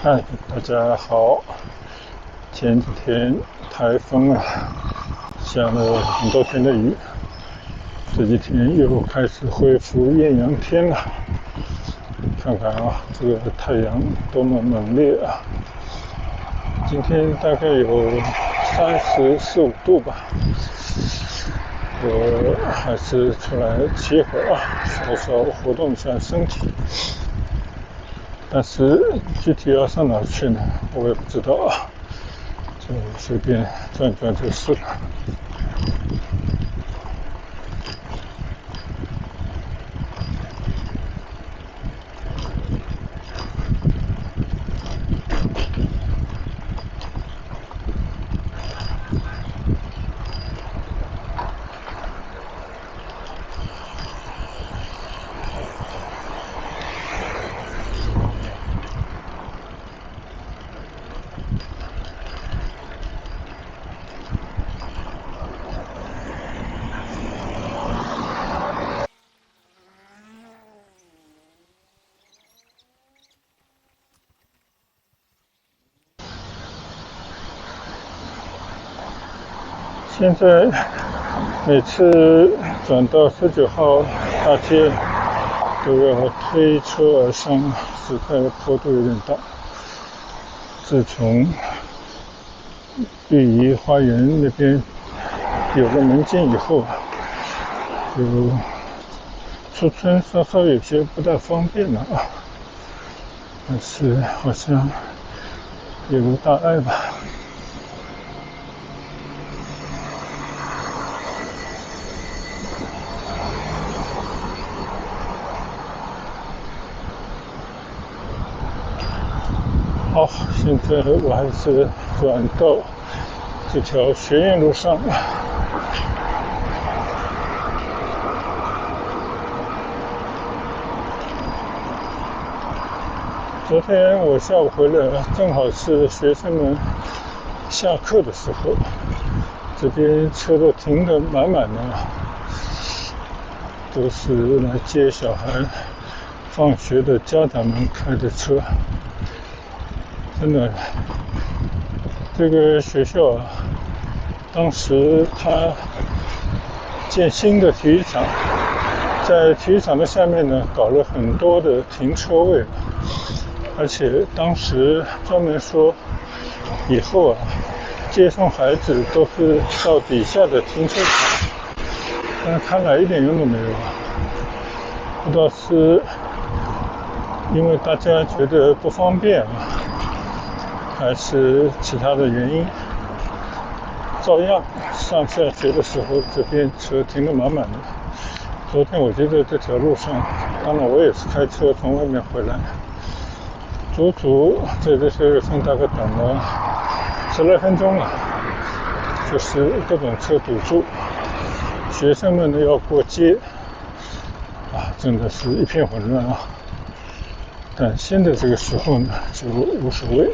嗨，大家好。前几天台风下了很多天的雨，这几天又开始恢复艳阳天了。看看这个太阳多么猛烈啊！今天大概有34、35度吧。我还是出来骑会儿稍稍活动一下身体。但是具体要上哪去呢？我也不知道就随便转转就是了。现在每次转到19号大街都要推车而上，实在坡度有点大。自从绿怡花园那边有了门禁以后，就出村稍稍有些不大方便了但是好像也无大碍吧。好，现在我还是转到这条学院路上。昨天我下午回来，正好是学生们下课的时候，这边车都停得满满的，都是来接小孩放学的家长们开的车。真的，这个学校当时他建新的体育场，在体育场的下面呢搞了很多的停车位，而且当时专门说以后接送孩子都是到底下的停车场，但是看来一点用都没有不知道是因为大家觉得不方便还是其他的原因，照样上下学的时候这边车停得满满的。昨天我觉得这条路上，当然我也是开车从外面回来，足足在这些路上大概等了10来分钟了，就是各种车堵住，学生们呢要过街真的是一片混乱但现在这个时候呢就无所谓。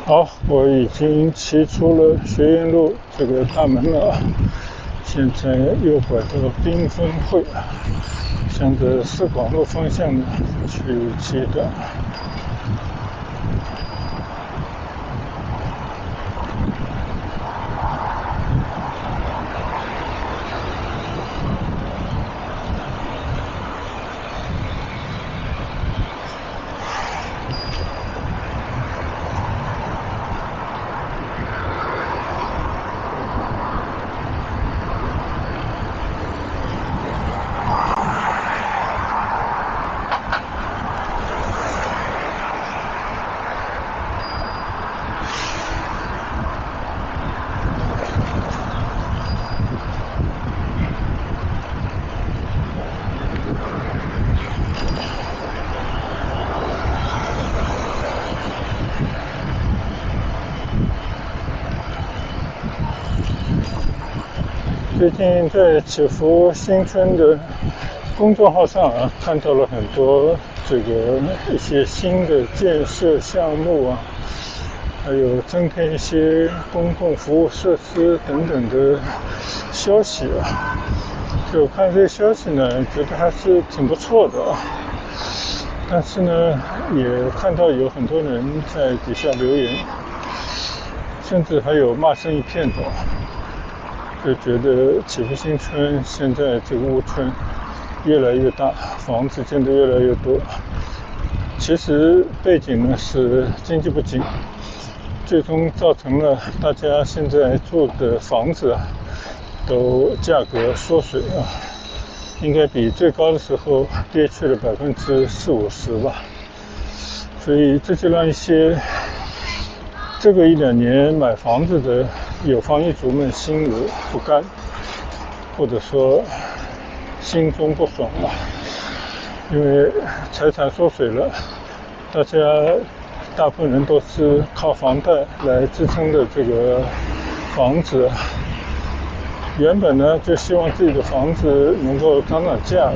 好，我已经骑出了学院路这个大门了。现现在右拐到缤纷汇，向着市广路方向呢去接的。最近在祈福新村的公众号上看到了很多一些新的建设项目还有增添一些公共服务设施等等的消息就看这些消息呢，觉得还是挺不错的但是呢，也看到有很多人在底下留言，甚至还有骂声一片的。就觉得祈福新村现在这个屋村越来越大，房子建得越来越多。其实背景呢是经济不景，最终造成了大家现在住的房子都价格缩水应该比最高的时候跌去了40-50%吧。所以这就让一些这个1-2年买房子的有房一族们心里不甘，或者说心中不爽因为财产缩水了，大家大部分人都是靠房贷来支撑的这个房子，原本呢就希望自己的房子能够涨价，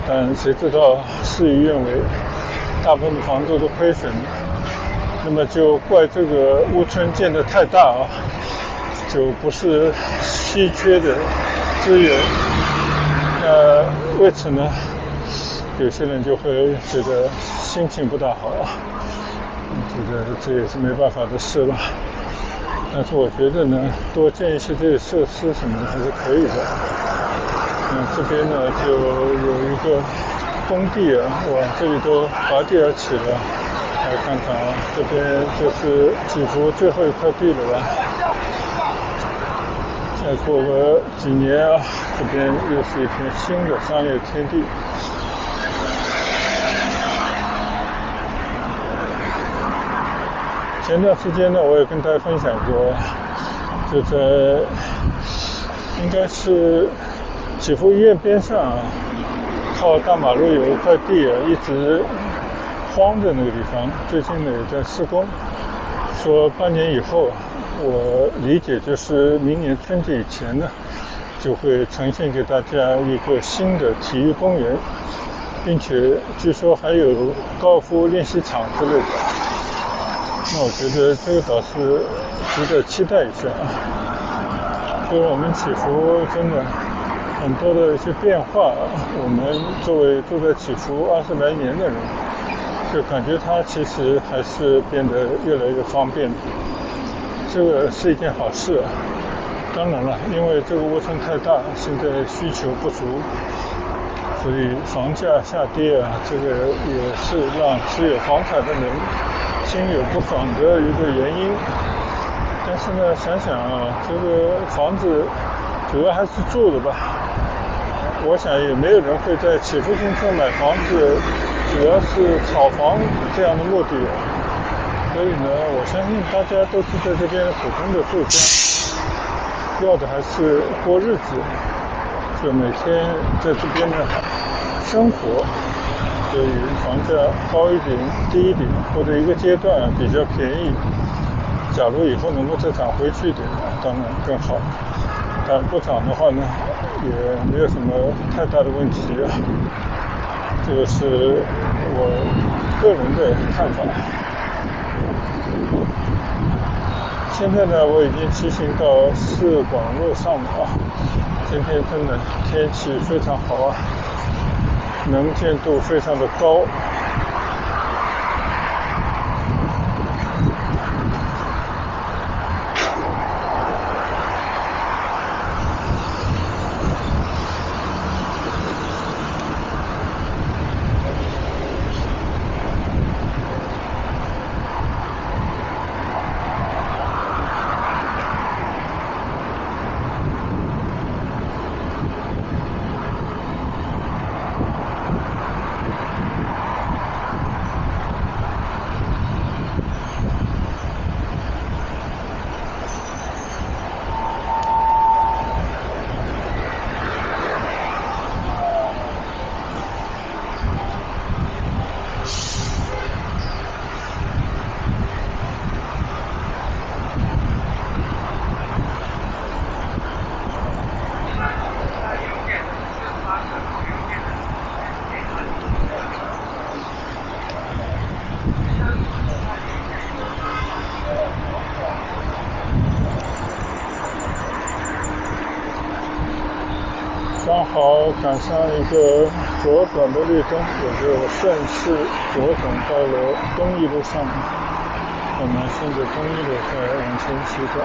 但谁知道事与愿违，大部分的房子都亏损了。那么就怪这个屋村建得太大就不是稀缺的资源。为此呢，有些人就会觉得心情不大好觉得这也是没办法的事了。但是我觉得呢，多建一些这些设施什么的还是可以的。这边呢就有一个工地哇，这里都拔地而起了。来看看这边就是祈福最后一块地了吧。再过个几年这边又是一片新的商业天地。前段时间呢，我也跟大家分享过，就在应该是祈福医院边上靠大马路有一块地一直荒的那个地方，最近呢也在施工，说半年以后，我理解就是明年春节以前呢，就会呈现给大家一个新的体育公园，并且据说还有高尔夫练习场之类的。那我觉得这个倒是值得期待一下所以我们祈福真的很多的一些变化我们作为住在祈福20来年的人，就感觉它其实还是变得越来越方便，这个是一件好事当然了，因为这个屋村太大，现在需求不足，所以房价下跌这个也是让持有房产的人心有不爽的一个原因。但是呢，想想这个房子主要还是住的吧。我想也没有人会在祈福新村买房子，主要是炒房这样的目的。所以呢，我相信大家都是在这边普通的住家，要的还是过日子，就每天在这边呢生活。所以房价高一点、低一点，或者一个阶段比较便宜。假如以后能够再涨回去一点，当然更好。但不涨的话呢，也没有什么太大的问题这个是我个人的看法。现在呢，我已经骑行到四广路上了啊。今天真的天气非常好啊，能见度非常的高。刚好赶上一个左转的绿灯，我就顺势左转到了东一路上，我们顺着东一路再往前骑着。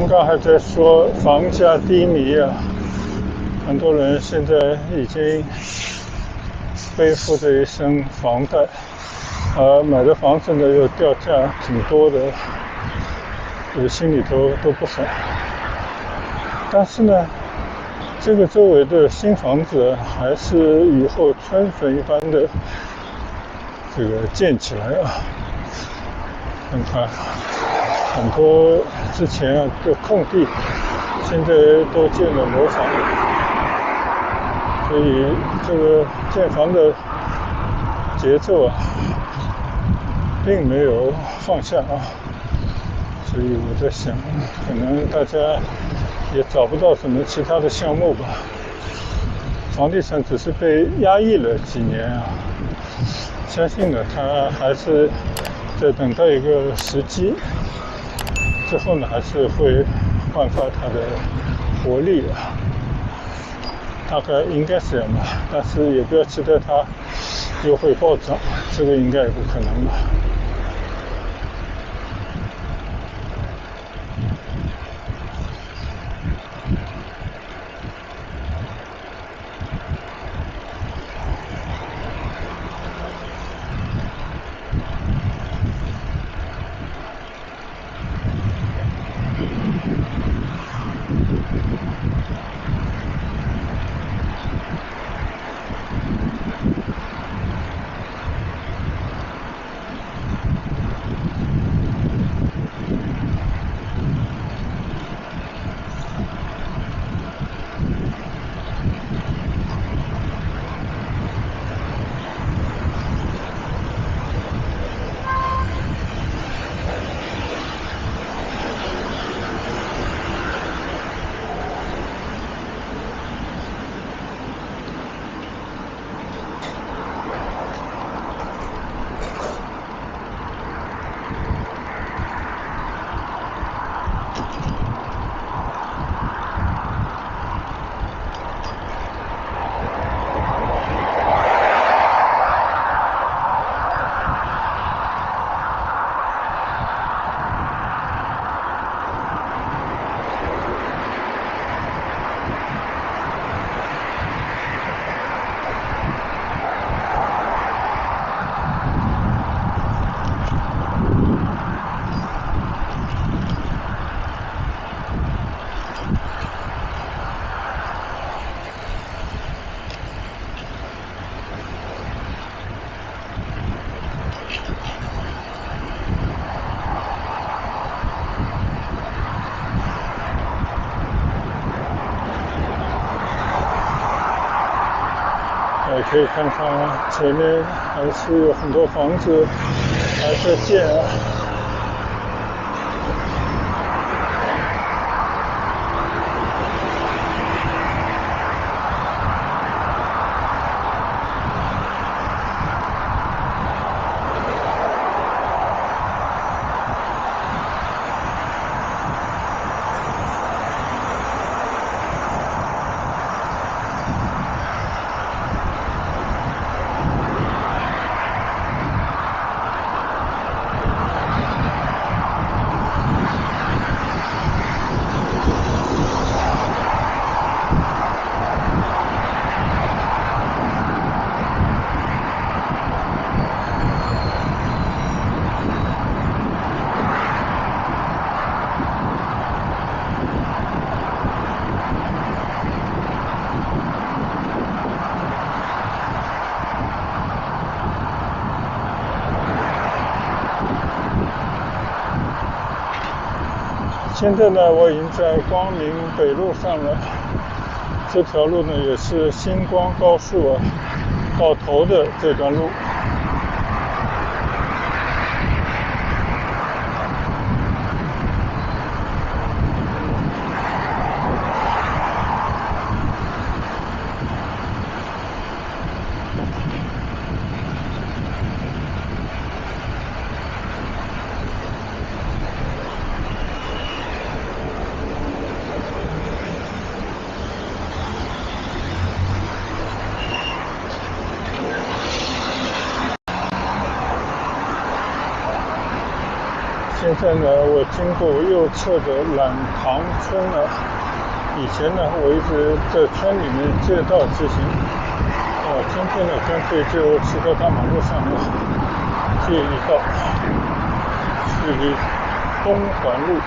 刚刚还在说房价低迷啊，很多人现在已经背负着一身房贷，而买的房子呢又掉价挺多的，心里头都不爽。但是呢，这个周围的新房子还是雨后春笋一般的这个建起来啊，看看很多之前的空地现在都建了楼房，所以这个建房的节奏并没有放下啊。所以我在想，可能大家也找不到什么其他的项目吧，房地产只是被压抑了几年啊，相信呢它还是在等待一个时机，之后呢还是会焕发它的活力的，大概应该是这样吧，但是也不要期待它又会暴涨，这个应该也不可能吧。可以看看前面还是有很多房子还在建啊。现在呢，我已经在光明北路上了。这条路呢，也是星光高速啊到头的这段路。现在呢，我经过右侧的懒塘村了。以前呢，我一直在村里面借道直行。今天呢，干脆就骑到大马路上了，借一道，去东环路。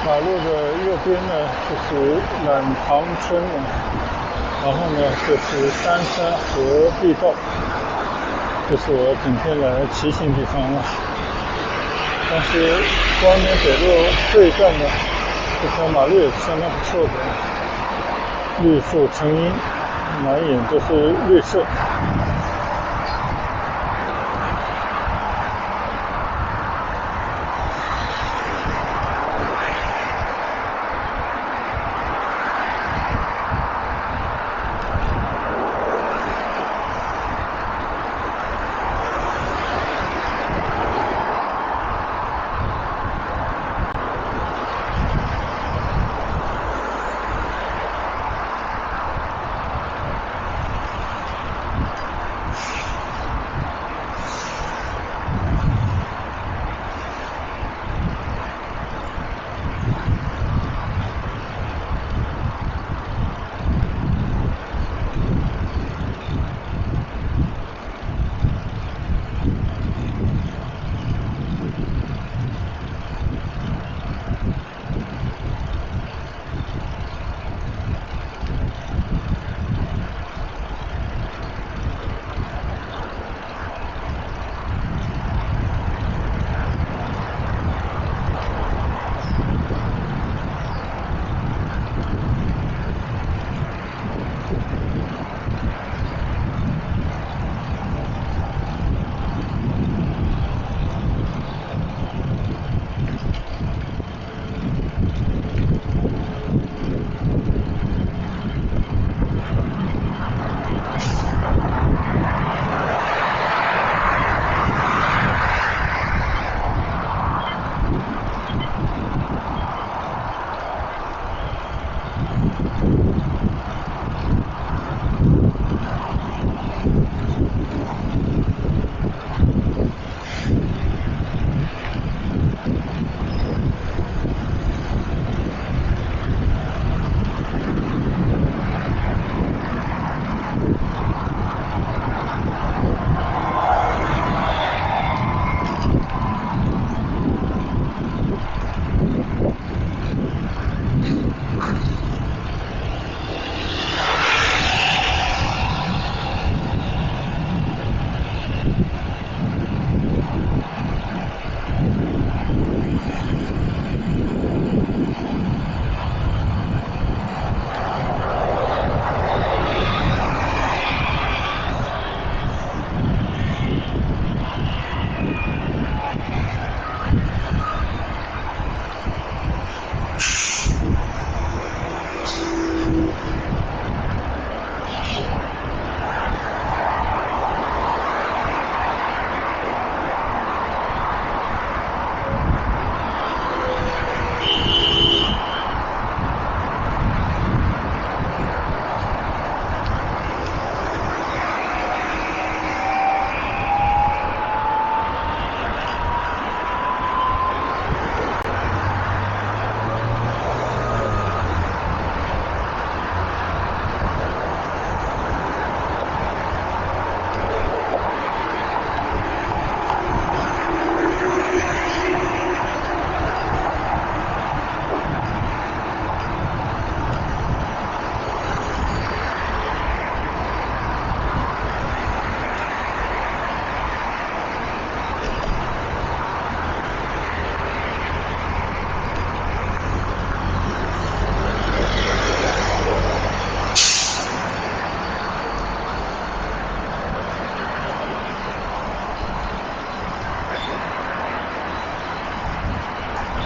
马路的右边呢，就是懒塘村了，然后呢，就是三山河绿道，这是我整天来骑行地方了。但是光明北路这一段呢，这条马路也是相当不错的，绿树成荫，满眼都是绿色。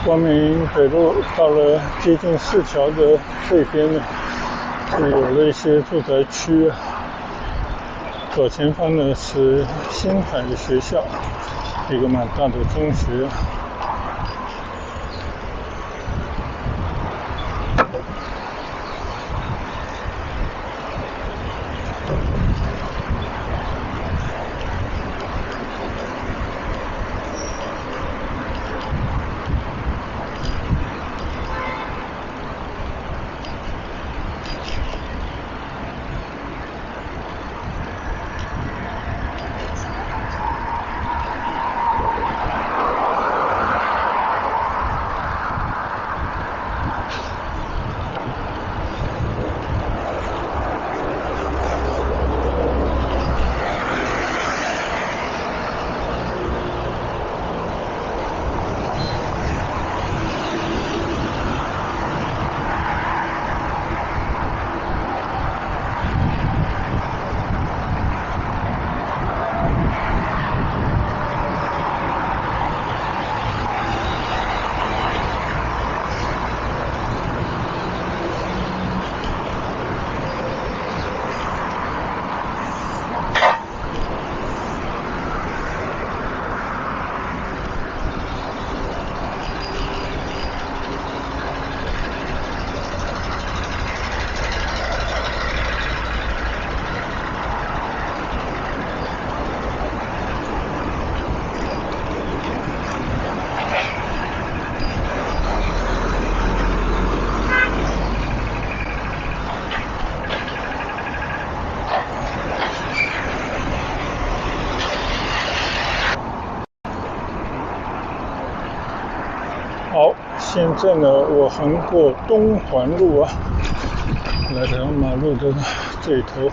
光明北路到了接近市桥的这边呢，是有了一些住宅区啊。左前方呢是新海学校，一个蛮大的中学。好，现在呢，我横过东环路啊，来到马路的这一头。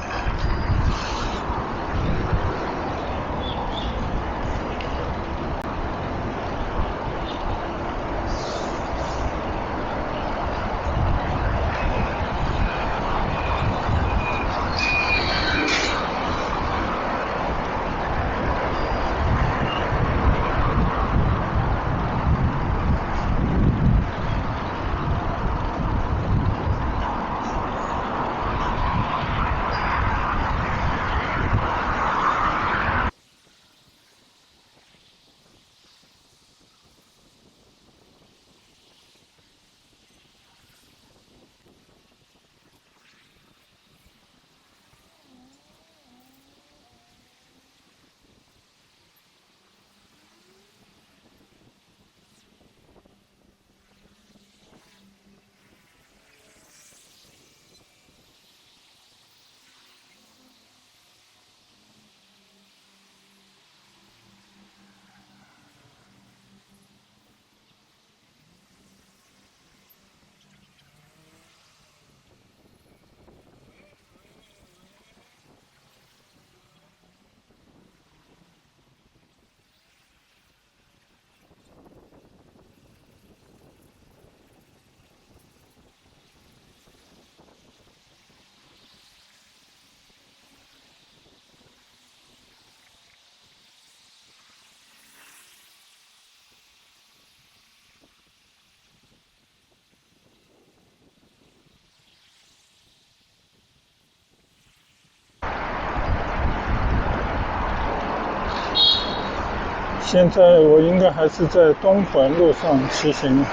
现在我应该还是在东环路上骑行，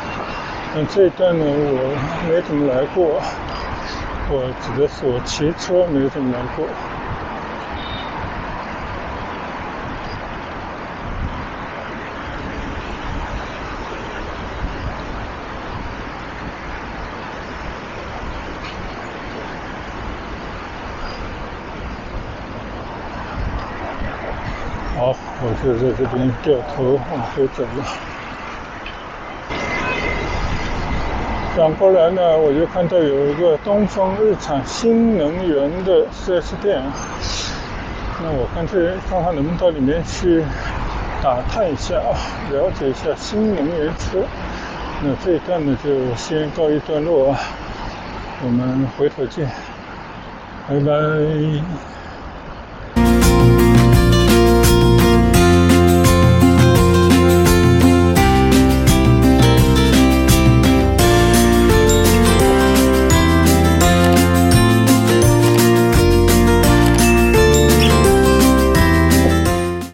这一段呢我没怎么来过，我指的是我骑车没怎么来过。好，我就在这边掉头往回走了。转过来呢，我就看到有一个东风日产新能源的 4S 店，那我看看能不能到里面去打探一下，了解一下新能源车。那这一段呢就先告一段落啊，我们回头见，拜拜。